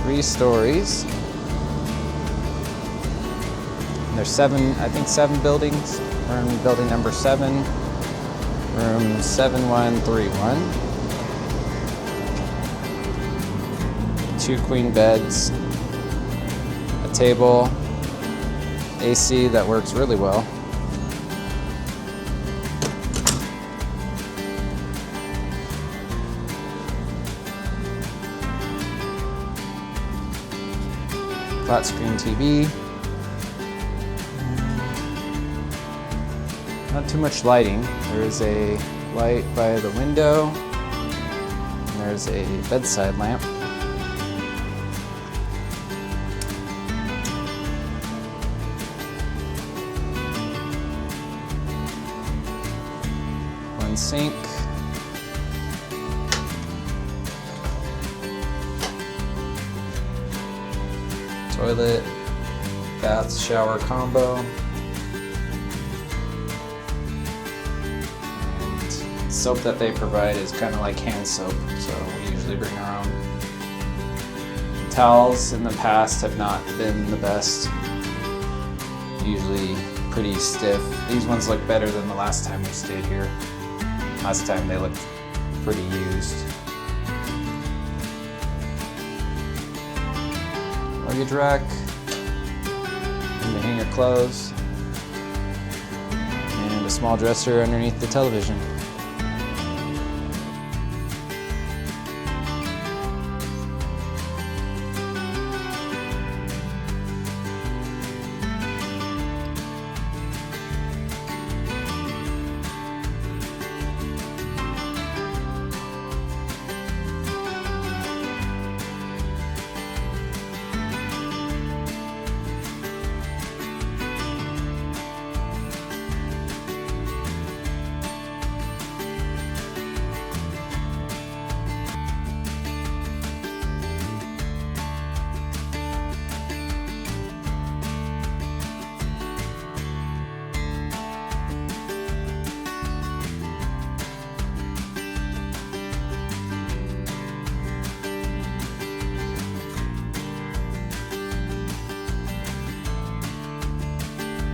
3 stories. And there's 7 buildings. We're in building number 7, room 7131. 2 queen beds, a table, AC that works really well. Flat screen TV. Not too much lighting. There is a light by the window, and there's a bedside lamp. One sink. Toilet, bath, shower combo. And soap that they provide is kind of like hand soap, so we usually bring our own. Towels in the past have not been the best. Usually pretty stiff. These ones look better than the last time we stayed here. Last time they looked pretty used. Luggage rack, and to hang your clothes, and a small dresser underneath the television.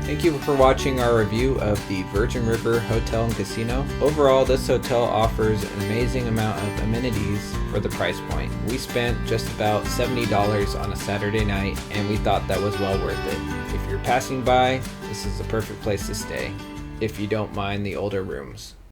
Thank you for watching our review of the Virgin River Hotel and Casino. Overall, this hotel offers an amazing amount of amenities for the price point. We spent just about $70 on a Saturday night, and we thought that was well worth it. If you're passing by, this is the perfect place to stay, if you don't mind the older rooms.